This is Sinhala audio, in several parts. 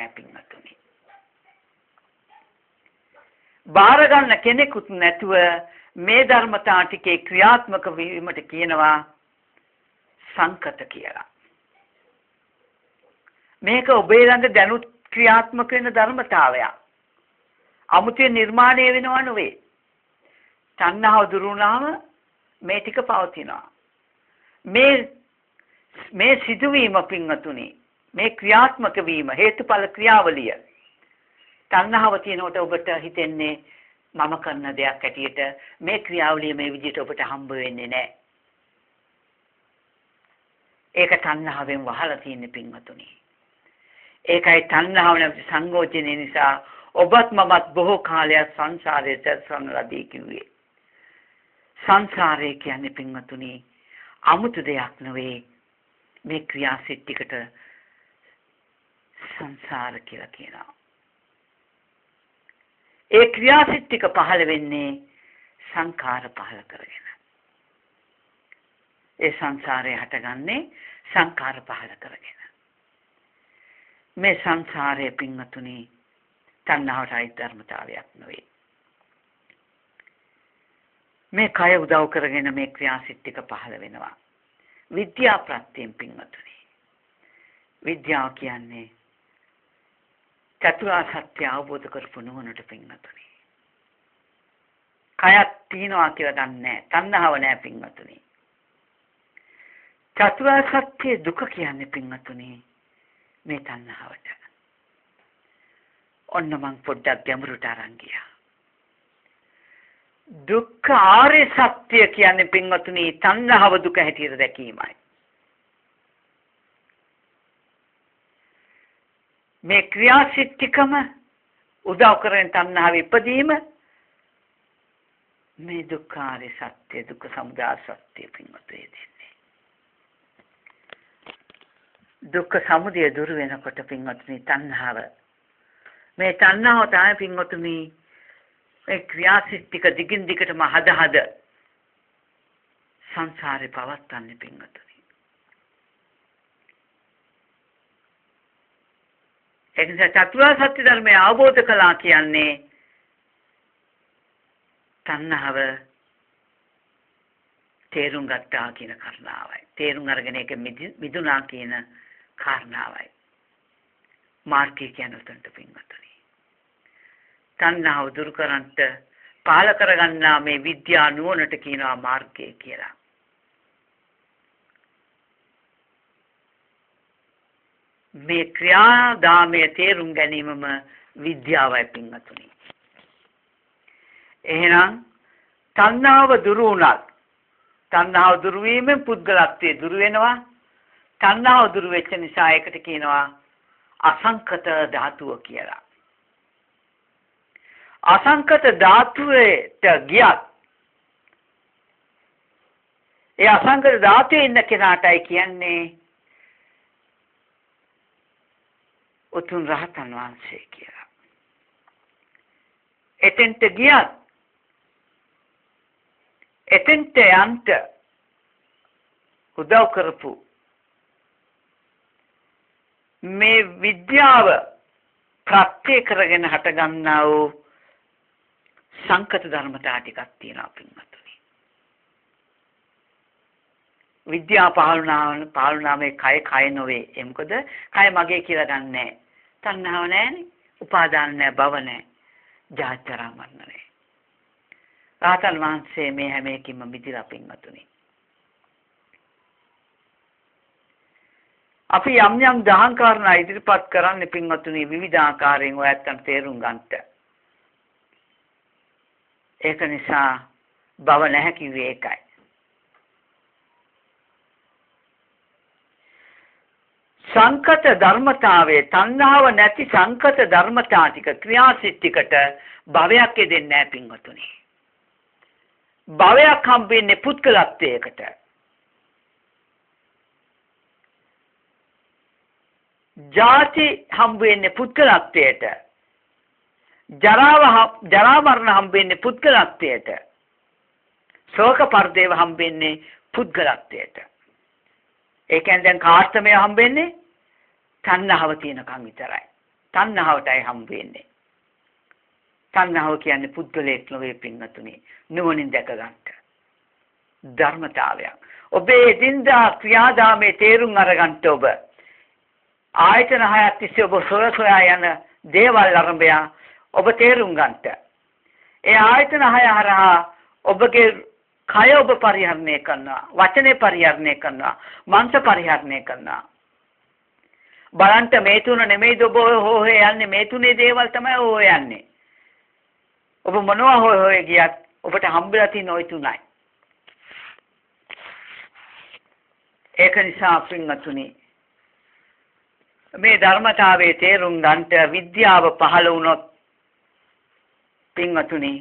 නැහැ පින්වතුනි. බාර ගන්න කෙනෙකුත් නැතුව මේ ධර්මතා ටිකේ ක්‍රියාත්මක වීමට කියනවා සංකත කියලා. මේක ඔබේ ළඟ දැනුත් ක්‍රියාත්මක වෙන ධර්මතාවයක්. අමුතුවෙන් නිර්මාණය වෙනව නෙවෙයි. තණ්හාව දුරු වුණාම මේ ටික පවතිනවා. මේ සිදුවීම පින්වතුනි, මේ ක්‍රියාත්මක වීම හේතුඵල ක්‍රියාවලිය. තණ්හාව තියෙනකොට ඔබට හිතෙන්නේ මම කරන දෙයක් ඇටියට මේ ක්‍රියාවලිය මේ විදිහට ඔබට හම්බ වෙන්නේ නැහැ. ඒක තණ්හාවෙන් වහලා තියෙන පින්වතුනි. ඒකයි තණ්හාව නැති සංගෝචනය නිසා ඔබත් මමත් බොහෝ කාලයක් සංසාරයේ සැරසෙන ලදී කිව්වේ. සංසාරය කියන්නේ පින්වතුනි 아무තු දෙයක් නෙවෙයි. මේ ක්‍රියාසිට ටිකට සංසාර කියලා කියනවා. ඒ ක්‍රියාසිට ටික පහළ වෙන්නේ සංඛාර පහළ කරගෙන. ඒ සංසාරේ හටගන්නේ සංඛාර පහළ කරගෙන. මේ සංසාරයේ පින්වතුනි තණ්හාවට අයිති ධර්මතාවයක් නෙවෙයි. මේ කය උදව් කරගෙන මේ ක්‍රියාසිට ටික පහළ වෙනවා. විද්‍යා ප්‍රත්‍යයෙන් පින්වතුනි. විද්‍යාව කියන්නේ චතුරාර්ය සත්‍ය අවබෝධ කරපු නුවණට පින්වතුනි. කයක් තියනවා කියලා දන්නේ නැහැ. තණ්හාව නැහැ පින්වතුනි. චතුරාර්ය සත්‍ය දුක කියන්නේ පින්වතුනි මේ තණ්හාවට. ඔන්න මං පොඩ්ඩක් ගැඹුරට අරන් ගියා. දුක්ඛ ආර්ය සත්‍ය කියන්නේ පින්වතුනි තණ්හාව දුක හැටියට දැකීමයි. මේ ක්‍රියාසිටිකම උදව් කරගෙන තණ්හාව ඉපදීම මේ දුක්ඛ ආර්ය සත්‍ය දුක්ඛ සමුදය සත්‍ය පින්වතුනි දෙන්නේ. දුක්ඛ සමුදය දුරු වෙනකොට පින්වතුනි තණ්හාව මේ තණ්හාව තමයි පින්වතුනි මේ ක්‍රියාසිටික දිගින් දිගටම හද සංසාරේ පවත්වන්නේ පින්වතුනි. ඒ නිසා චතුරාර්ය සත්‍ය ධර්මය අවබෝධ කළා කියන්නේ තණ්හාව තේරුම් ගත්තා කියන කාරණාවයි. තේරුම් අරගෙන ඒක මිදුණා කියන කාරණාවයි. මාර්ගය කියන උතන්ට පින්වතුනි. තණ්හාව දුරු කරන්ට පාල කරගන්නා මේ විද්‍යා නුවණට කියනවා මාර්ගය කියලා. මේ ක්‍රියාදාමයේ තේරුම් ගැනීමම විද්‍යාවයි පින්වතුනි. එහෙනම් තණ්හාව දුරු වුණත් තණ්හාව දුරු වීමෙන් පුද්ගලත්වයේ දුරු වෙනවා. තණ්හාව දුරු වෙච්ච නිසා ඒකට කියනවා අසංකත ධාතුව කියලා. අසංකත ධාතුවට ගියත් ඒ අසංකත ධාතුවේ ඉන්න කෙනාටයි කියන්නේ උතුම් රහතන් වහන්සේ කියලා. එතෙන්ට ගියත් එතෙන්ට යන්ට උදව් කරපු මේ විද්‍යාව ප්‍රත්‍ය කරගෙන හටගන්නා වූ සංකත ධර්මතා ටිකක් තියෙනවා පින්වතුනි. විද්‍යා පාලනාවේ කය නොවේ. ඒ මොකද කය මගේ කියලා ගන්නෑ. තණ්හාව නැහැනේ. උපාදාන නැහැ, භව නැහැ. ජාත්‍යරා මරණ නැහැ. රහතන් වහන්සේ මේ හැම එකකින්ම මිදිලා පින්වතුනි. අපි යම් යම් දහං කාරණා ඉදිරිපත් කරන්නේ පින්වතුනි විවිධ ආකාරයෙන් ඔයයන් තේරුම් ගන්නට. ඒක නිසා භව නැහැ කිව්වේ ඒකයි. සංකත ධර්මතාවයේ තණ්හාව නැති සංකත ධර්මතා ටික ක්‍රියාසිටිකට භවයක් දෙන්නේ නැහැ පින්වතුනි. භවයක් හම්බෙන්නේ පුද්ගලත්වයකට. ජාති හම්බෙන්නේ පුද්ගලත්වයට. ජරා මරණ හම්බෙන්නේ පුද්ගලත්වයට. ශෝක පරිදේව හම්බෙන්නේ පුද්ගලත්වයට. ඒ කියන්නේ දැන් කාර්තමය හම්බෙන්නේ තණ්හාව තියෙනකන් විතරයි. තණ්හාවටයි හම්බ වෙන්නේ. තණ්හාව කියන්නේ පුද්ගලයෙක් නොවේ පින්වතුනි. නුවණින් දැක ගන්නට. ධර්මතාවයක්. ඔබේ දින්දා ක්‍රියාදාමයේ තේරුම් අරගන්න ඔබ. ආයතන හයක් තිස්සේ ඔබ සොයා යන දේවල් අරඹය ඔබ තේරුම් ගන්නට. ඒ ආයතන හය හරහා ඔබගේ කය ඔබ පරිහරණය කරනවා, වචනේ පරිහරණය කරනවා, මනස පරිහරණය කරනවා. බලන්න මේ තුන නෙමෙයිද ඔබ හොය යන්නේ, මේ තුනේ දේවල් තමයි හොය යන්නේ. ඔබ මොනවා හොය ගියත් ඔබට හම්බෙලා තියෙන ওই තුනයි. ඒක නිසා පින්වතුනි මේ ධර්මතාවයේ තේරුම් ගන්නට විද්‍යාව පහළ වුණොත් පින්වතුනි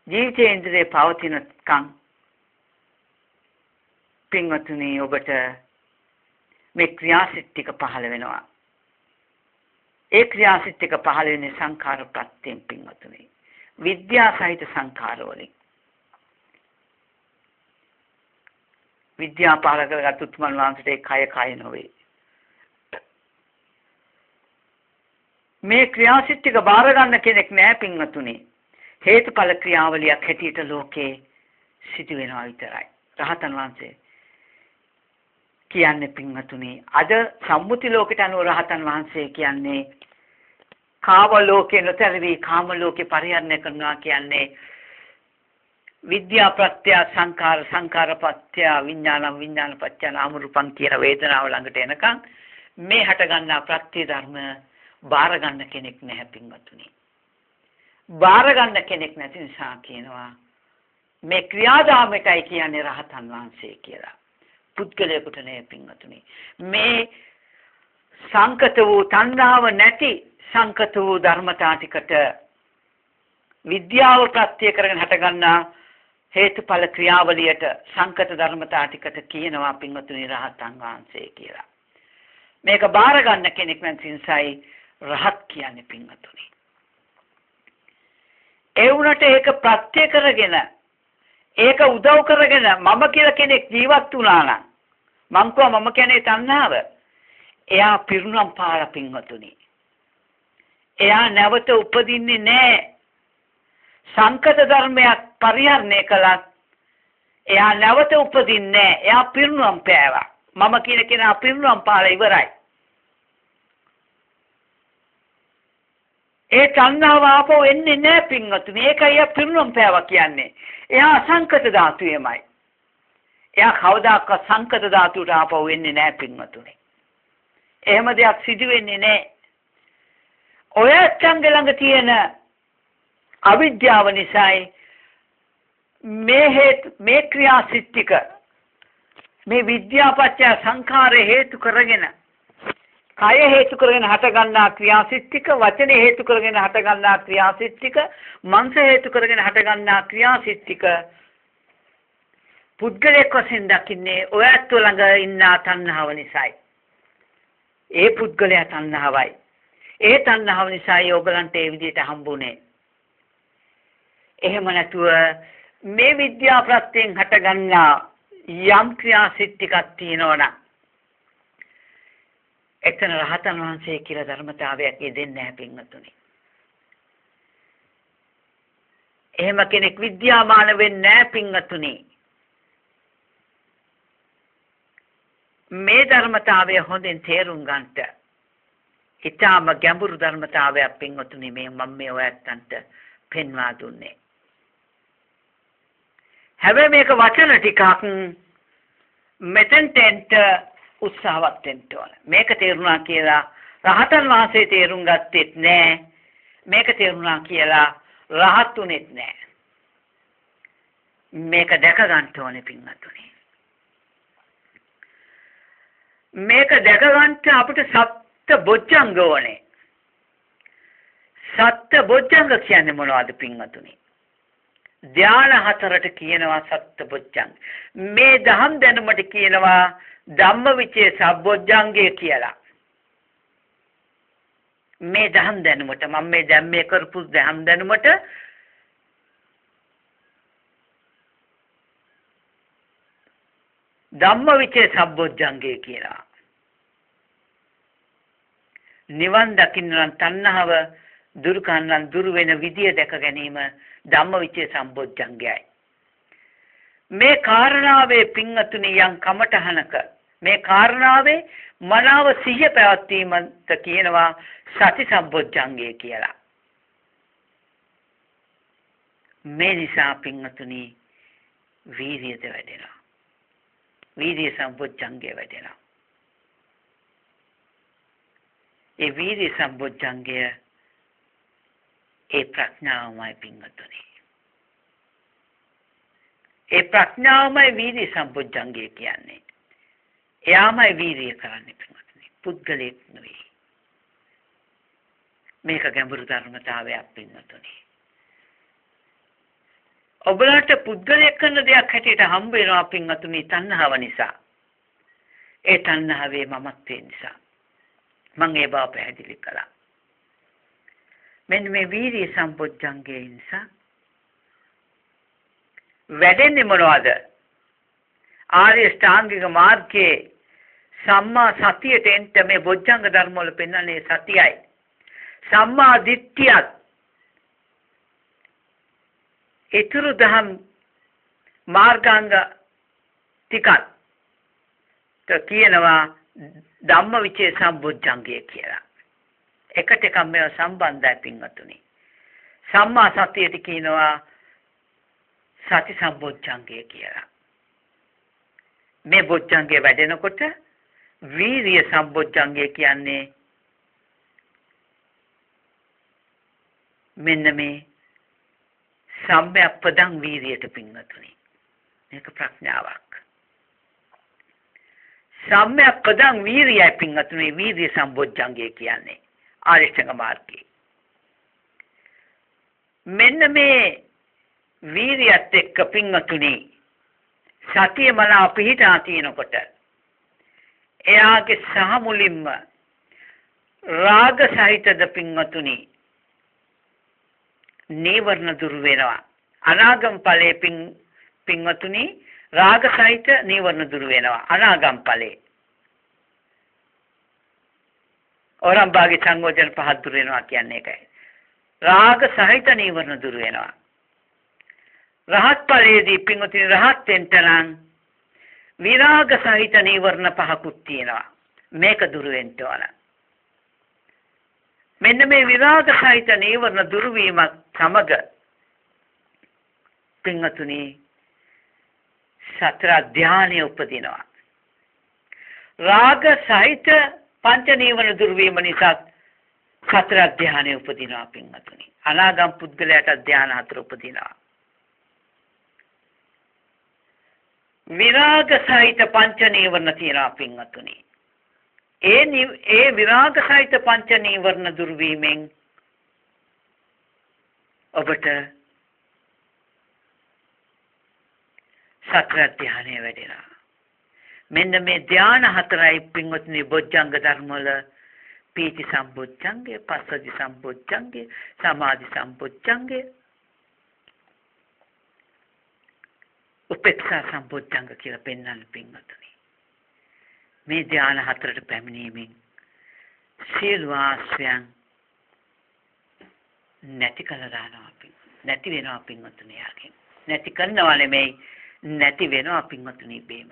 ජීවිතේ ඉන්ද්‍රිය පවතිනකම් පින්වතුනි ඔබට මේ ක්‍රියාසිට ටික පහළ වෙනවා. ඒ ක්‍රියාසිට ටික පහළ වෙන්නේ සංඛාර ප්‍රත්‍යයෙන් පින්වතුනි. විද්‍යා සහිත සංඛාර වලින්. විද්‍යා පහළ කරගත් උතුමන් වහන්සේට ඒ කය නොවේ. මේ ක්‍රියාසිට ටික බාර ගන්න කෙනෙක් නෑ පින්වතුනි. හේතුඵල ක්‍රියාවලියක් හැටියට ලෝකේ සිදු වෙනවා විතරයි. රහතන් වහන්සේ කියන්නේ පින්වතුනි අද සම්මුති ලෝකයට අනුව රහතන් වහන්සේ කියන්නේ කාම ලෝකේ නොතරවි කාම ලෝකේ පරිහරණය කරනවා කියන්නේ විද්‍යා ප්‍රත්‍ය සංඛාර සංඛාර පත්‍ය විඥාන විඥාන පත්‍ය නාම රූපං කියන වේදනාව ළඟට එනකන් මේ හට ගන්නා ප්‍රත්‍ය ධර්ම බාර ගන්න කෙනෙක් නැහැ පින්වතුනි. බාර ගන්න කෙනෙක් නැති නිසා කියනවා මේ ක්‍රියාදාමයටයි කියන්නේ රහතන් වහන්සේ කියලා. පුද්ගලයෙකුට නෙවෙයි පින්වතුනි. මේ සංකත වූ තණ්හාව නැති සංකත වූ ධර්මතා ටිකට විද්‍යාව ප්‍රත්‍ය කරගෙන හටගන්නා හේතුඵල ක්‍රියාවලියට සංකත ධර්මතා ටිකට කියනවා පින්වතුනි රහතන් වහන්සේ කියලා. මේක බාර ගන්න කෙනෙක් නැති නිසායි රහත් කියන්නේ පින්වතුනි. ඒ වුණට ඒක ප්‍රත්‍ය කරගෙන ඒක උදව් කරගෙන මම කියලා කෙනෙක් ජීවත් වුණා නම් මං කව මම කියන්නේ තණ්හාව. එයා පිරුණම් පාර පින්වතුනි. එයා නැවත උපදින්නේ නැහැ. සංකත ධර්මයක් පරිහරණය කළත් එයා නැවත උපදින්නේ නැහැ. එයා පිරුණම් පෑවා. මම කියන කෙනා පිරුණම් පාර ඉවරයි. ඒ තණ්හාව ආපහු එන්නේ නැහැ පින්වතුනි. ඒකයි පිරුණම් පෑවා කියන්නේ. එයා අසංකත ධාතුවේමයි. එයා කවදාකවත් සංකත ධාතුවට ආපහු එන්නේ නැහැ පින්වතුනි. එහෙම දෙයක් සිදු වෙන්නේ නැහැ. ඔය අත්ංග ළඟ තියෙන අවිද්‍යාව නිසායි මේ ක්‍රියාසිටික මේ විද්‍යාපච්චය සංඛාරය හේතු කරගෙන කය හේතු කරගෙන හටගන්නා ක්‍රියාසිටික වචනේ හේතු කරගෙන හටගන්නා ක්‍රියාසිටික මනස හේතු කරගෙන හටගන්නා ක්‍රියාසිටික පුද්ගලයෙක් වශයෙන් දකින්නේ ඔයත් ළඟ ඉන්න තණ්හාව නිසායි. ඒ පුද්ගලයා තණ්හාවයි. ඒ තණ්හාව නිසායි ඔයගලන්ට ඒ විදිහට හම්බුනේ. එහෙම නැතුව මේ විද්‍යා ප්‍රත්‍යයෙන් හටගන්නා යම් ක්‍රියාසිටිකක් තියෙනවනම් එතන රහතන් වහන්සේ කියලා ධර්මතාවයක් දෙන්නේ නැහැ පින්වතුනි. එහෙම කෙනෙක් විද්‍යාමාන වෙන්නේ නැහැ පින්වතුනි. මේ ධර්මතාවය හොඳින් තේරුම් ගන්නට ඊටාම ගැඹුරු ධර්මතාවයක් පින්වතුනි මම මේ ඔයයන්ට පෙන්වා දුන්නේ. හැබැයි මේක වචන ටිකක් මෙතෙන්ට උත්සාහවත් වෙන්න ඕන. මේක තේරුණා කියලා රහතන් වහන්සේ තේරුම් ගත්තෙත් නෑ. මේක තේරුණා කියලා රහත්ුනේත් නෑ. මේක දැක ගන්න ඕනේ පින්වතුනි. මේක දැක ගන්න අපිට සත්‍ය බොජ්ජංග ඕනේ. සත්‍ය බොජ්ජංග කියන්නේ මොනවද පින්වතුනි? ධාන හතරට කියනවා සත්‍ය බොජ්ජංග. මේ දහම් දැනුමට කියනවා ධම්මවිචේ සබ්බොජ්ජංගය කියලා. මේ දහම් දැනුමට මම මේ දැන් මේ කරපු දහම් දැනුමට ධම්මවිචේ සබ්බොජ්ජංගය කියලා. නිවන් දකින්න නම් තණ්හාව දුරු කරන්න දුරු වෙන විදිය දැක ගැනීම ධම්මවිචේ සම්බොජ්ජංගයයි. මේ කාරණාවේ පින්වතුනි යම් කමඨහනක මේ කාරණාවේ මනාව සිහිය පැවැත්වීමත් කියනවා සති සම්බොජ්ජංගය කියලා. මේ නිසා පින්වතුනි වීර්යද වැඩෙනවා. වීර්ය සම්බොජ්ජංගය වැඩෙනවා. ඒ වීර්ය සම්බොජ්ජංගය ඒ ප්‍රඥාවමයි පින්වතුනි. ඒ ප්‍රඥාවමයි වීර්ය සම්බොජ්ජංගය කියන්නේ. එයාමයි වීර්ය කරන්නේ පින්වතුනි. පුද්ගලයෙක් නෙවෙයි. මේක ගැඹුරු ධර්මතාවයක් පින්වතුනි. ඔබලාට පුද්ගලයෙක් කරන දෙයක් හැටියට හම්බ වෙනවා පින්වතුනි තණ්හාව නිසා. ඒ තණ්හාවේ මමත්වය නිසා. මම ඒ බව පැහැදිලි කළා. මෙන්න මේ වීර්ය සම්පොච්චංගය නිසා වැඩෙන්නේ මොනවද? ආර්ය ශ්‍රාංගික මාර්ගයේ සම්මා සතියට එන්න මේ බොජ්ජංග ධර්ම වල පෙන්වන්නේ සතියයි. සම්මා දිට්ඨියත් ඊතුරු දහම් මාර්ගාංග ටිකක් කියනවා ධම්මවිචේ සම්බොජ්ජංගය කියලා. එකට එකක් මේව සම්බන්ධයි පින්වතුනි. සම්මා සතියට කියනවා සති සම්බොජ්ජංගය කියලා. මේ බොජ්ජංගය වැඩෙනකොට වීර්ය සම්බොජ්ජංගය කියන්නේ මෙන්න මේ සම්‍යක් පදං වීර්යයට පින්වතුනි. මේක ප්‍රඥාවක්. සම්‍යක් පදං වීර්යයි පින්වතුනි වීර්ය සම්බොජ්ජංගය කියන්නේ ආරියෂ්ඨංග මාර්ගයේ. මෙන්න මේ වීර්යයත් එක්ක පින්වතුනි සතිය මලා පිහිටා තියෙනකොට එයාගේ සහ මුලින්ම රාග සහිතද පින්වතුනි නීවරණ දුරු වෙනවා. අනාගම ඵලයේ පින්වතුනි රාග සහිත නීවරණ දුරු වෙනවා. අනාගම ඵලයේ ඕරම්භාගේ සංයෝජන පහ දුරු වෙනවා කියන්නේ ඒකයි. රාග සහිත නීවරණ දුරු වෙනවා. රහත් ඵලයේදී පින්වතුනි රහත් වෙන්ටනම් විරාග සහිත නීවරණ පහකුත් තියෙනවා. මේක දුරු වෙන්න ඕන. මෙන්න මේ විරාග සහිත නීවරණ දුරු වීමත් සමග පින්වතුනි සතර ධානය උපදිනවා. රාග සහිත පංච නීවරණ දුරු වීම නිසා සතර ධානය උපදිනවා පින්වතුනි. අනාගම් පුද්ගලයාට ධාන හතර උපදිනවා. විරාග සහිත පංච නීවරණ තියෙනවා පින්වතුනි. ඒ විරාග සහිත පංච නීවරණ දුරු වීමෙන් ඔබට සතර ධානය වැඩෙනවා. මෙන්න මේ ධාන හතරයි පින්වත්නි බොජ්ජංග ධර්ම වල පීති සම්බොජ්ජංගය, පස්සද්ධි සම්බොජ්ජංගය, සමාධි සම්බොජ්ජංගය, උපේක්ෂා සම්බොජ්ජංග කියලා පෙන්වන්න පින්වත්නි. මේ ධාන හතරට පැමිණීමෙන් සියලු ආශ්‍රයන් නැති කළ දානවා නැති වෙනවා පින්වත්නි යාගෙන්. නැති කරනවා නෙමෙයි නැති වෙනවා පින්වත්නි බේම.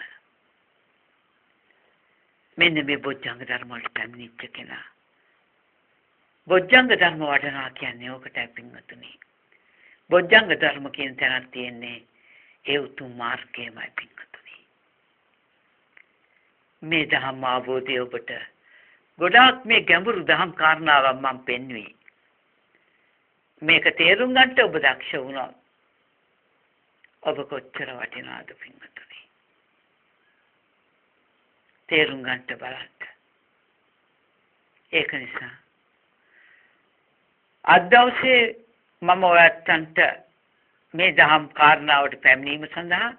මෙන්න මේ බොජ්ජංග ධර්ම වලට පැමිණිච්ච කෙනා. බොජ්ජංග ධර්ම වඩනවා කියන්නේ ඕකටයි පින්වත්නි. බොජ්ජංග ධර්ම කියන තැනක් තියෙන්නේ ඒ උතුම් මාර්ගයමයි පින්වත්නි. මේ ධම්ම අවබෝධය ඔබට ගොඩාක් මේ ගැඹුරු ධම් කාරණාවක් මම පෙන්වුවේ. මේක තේරුම් ගන්නට ඔබ දක්ෂ වුණොත් ඔබ කොච්චර වටිනවද පින්වත්නි. තේරුම් ගන්නට බලන්න. ඒක නිසා අද දවසේ මම ඔයයන්ට මේ දහම් කාරණාවට පැමිණීම සඳහා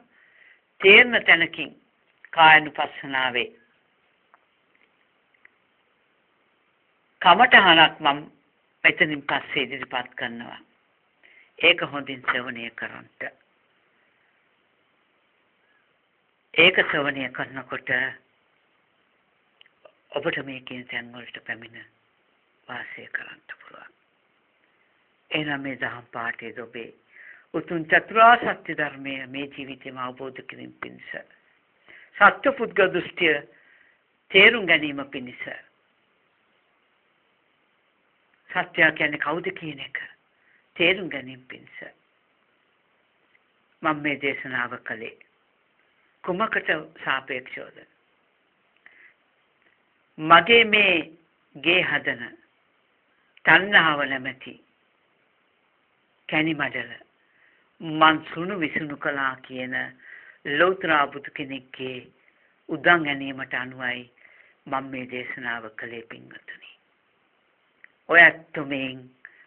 තේරෙන තැනකින් කායනුපස්සනාවේ කමඨහනක් මම මෙතනින් පස්සේ ඉදිරිපත් කරනවා. ඒක හොඳින් ශ්‍රවණය කරන්න. ඒක ශ්‍රවණය කරනකොට ඔබට මේ කියන තැන් වලට පැමිණ වාසය කරන්න පුළුවන්. එනම් මේ දහම් පාඨයේ ඔබේ උතුම් චතුරාර්ය සත්‍ය ධර්මය මේ ජීවිතේම අවබෝධ කිරීම පිණිස සත්‍ය පුද්ගල දෘෂ්ටිය තේරුම් ගැනීම පිණිස සත්‍ය කියන්නේ කවුද කියන එක තේරුම් ගැනීම පිණිස මම මේ දේශනාව කළේ. කුමකට සාපේක්ෂවද? මගේ මේ ගේ හදන තණ්හාව නැමැති කැණි මඩල මන් සුණු විසුණු කළා කියන ලෞතර බුදු කෙනෙක්ගේ උදන් ගැනීමට අනුවයි මම මේ දේශනාව කළේ පින්වතුනි. ඔයත් තුමින්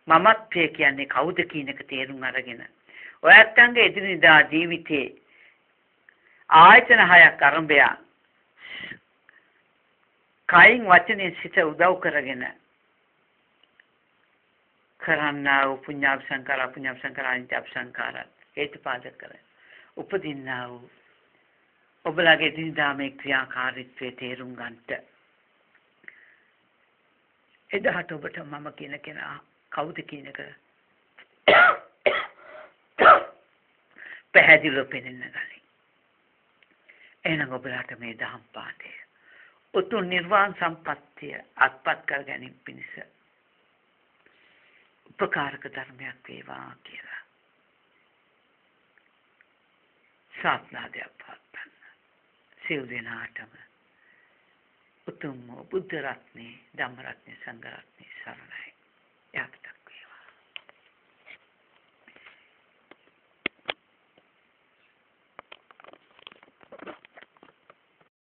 මමත්වය කියන්නේ කවුද කියන එක තේරුම් අරගෙන ඔයත් අංගේ එදිනෙදා ජීවිතේ ආයතන හයක් අරඹය කයින් වචනේ සිත උදව් කරගෙන කරන්නා වූ පුඤ්ඤාප සංකාර අපුඤ්ඤාප සංකාර අනිත්‍යප සංකාර හේතුපාදක කර උපදින්නා වූ ඔබලගේ දිනදා මේ ක්‍රියාකාරීත්වයේ තේරුම් ගන්නට එදාට ඔබට මම කියන කෙනා කවුද කියන එක පැහැදිලිව පෙනෙන්න ගනී. එහෙනම් ඔබලාට මේ දහම් පාඩය උතුම් නිර්වාණ සම්පත්තිය අත්පත් කර ගැනීම පිණිස උපකාරක ධර්මයක් වේවා කියලා සාත්නාදයක් පවත්වන්න. සියලු දෙනාටම උතුම් බුද්ධ රත්නේ ධම්ම රත්නේ සංඝ රත්නේ සරණයි.